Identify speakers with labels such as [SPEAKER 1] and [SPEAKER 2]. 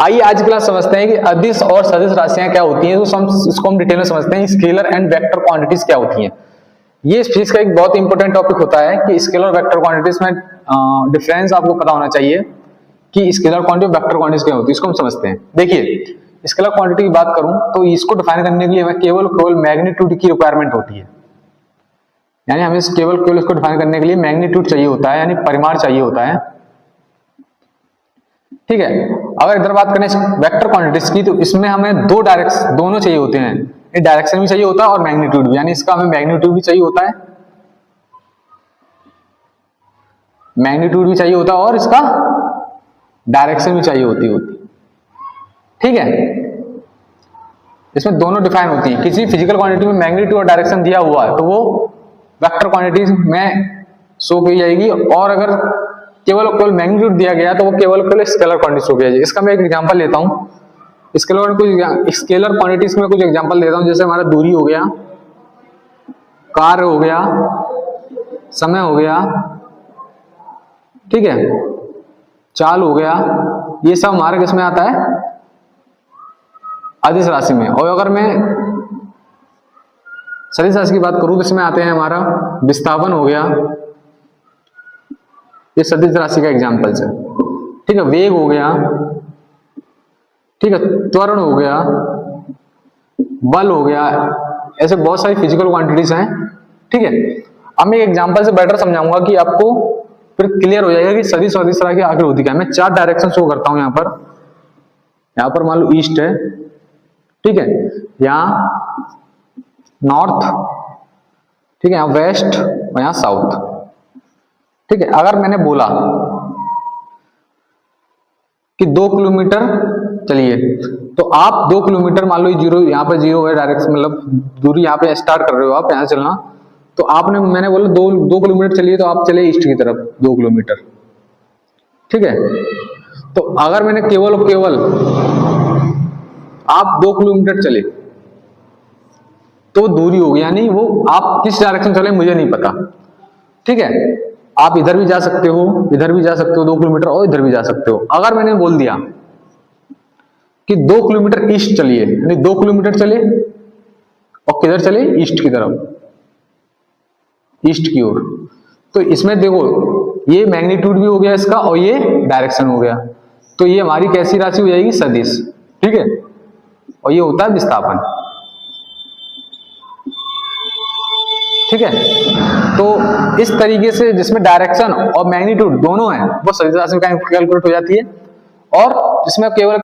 [SPEAKER 1] आइए आज की क्लास समझते हैं कि अदिश और सदिश राशियां क्या होती हैं। तो इसको हम डिटेल में समझते हैं। स्केलर एंड वेक्टर क्वांटिटीज क्या होती हैं। ये फिजिक्स का एक बहुत इंपॉर्टेंट टॉपिक होता है कि स्केलर और वेक्टर क्वांटिटीज में डिफरेंस आपको पता होना चाहिए कि स्केलर क्वांटिटी और वेक्टर क्वांटिटीज क्या होती है। इसको हम समझते हैं। देखिए, स्केलर क्वांटिटी की बात करूं तो इसको डिफाइन करने के लिए हमें केवल मैग्नीट्यूड की रिक्वायरमेंट होती है। यानी हमें केवल इसको डिफाइन करने के लिए मैग्नीट्यूड चाहिए होता है, यानी परिमाण चाहिए होता है। ठीक है। अगर इधर बात करें वेक्टर क्वांटिटीज की तो इसमें हमें दोनों चाहिए होते हैं। एक डायरेक्शन भी चाहिए होता है और मैग्नीट्यूड भी, यानी इसका हमें मैग्नीट्यूड भी चाहिए होता है, मैग्नीट्यूड भी चाहिए होता है और इसका डायरेक्शन भी चाहिए होती। ठीक है। इसमें दोनों डिफाइन होती है। किसी फिजिकल क्वांटिटी में मैग्नीट्यूड और डायरेक्शन दिया हुआ है तो वो वेक्टर क्वांटिटीज में शो की जाएगी, और अगर केवल मैग्नीट्यूड दिया गया तो वो केवल स्केलर क्वांटिटी शो की जाएगी। इसका मैं एक एग्जांपल लेता हूं। स्केलर क्वांटिटीज में कुछ एग्जांपल देता हूं। जैसे हमारा दूरी हो गया, कार्य हो गया, समय हो गया, ठीक है, चाल हो गया। ये सब हमारा किस में आता है? अदिश राशि में। और अगर मैं सदिश राशि की बात करूं तो इसमें आते हैं हमारा विस्थापन हो गया, ये सदिश राशि का एग्जांपल है। ठीक है। वेग हो गया, ठीक है, त्वरण हो गया, बल हो गया। ऐसे बहुत सारी फिजिकल क्वांटिटीज हैं। ठीक है। अब मैं एग्जांपल से बेटर समझाऊंगा कि आपको फिर क्लियर हो जाएगा कि सदिश और अदिश राशि आखिर होती क्या है। मैं 4 डायरेक्शन शो करता हूं। यहां पर मान लो ईस्ट है, ठीक है, यहां नॉर्थ, ठीक है, यहां वेस्ट और यहां साउथ। ठीक है। अगर मैंने बोला कि 2 किलोमीटर चलिए, तो आप 2 किलोमीटर मान लो जीरो, यहाँ पे जीरो है डायरेक्शन, मतलब दूरी यहाँ पे स्टार्ट कर रहे हो आप यहाँ चलना, तो मैंने बोला 2 किलोमीटर चलिए, तो आप चले ईस्ट की तरफ 2 किलोमीटर। ठीक है। तो अगर मैंने केवल आप 2 किलोमीटर चले तो दूरी होगी, यानी वो आप किस डायरेक्शन चले मुझे नहीं पता। ठीक है। आप इधर भी जा सकते हो, इधर भी जा सकते हो 2 किलोमीटर, और इधर भी जा सकते हो। अगर मैंने बोल दिया कि 2 किलोमीटर ईस्ट चलिए, यानी 2 किलोमीटर चले और किधर चले? ईस्ट की तरफ, ईस्ट की ओर। तो इसमें देखो, ये मैग्नीट्यूड भी हो गया इसका और ये डायरेक्शन हो गया। तो ये हमारी कैसी राशि हो जाएगी? सदिश। ठीक है। और ये होता है विस्थापन। ठीक है। तो इस तरीके से जिसमें डायरेक्शन और मैग्नीट्यूड दोनों हैं वो सदिश राशि में कैलकुलेट हो जाती है, और जिसमें केवल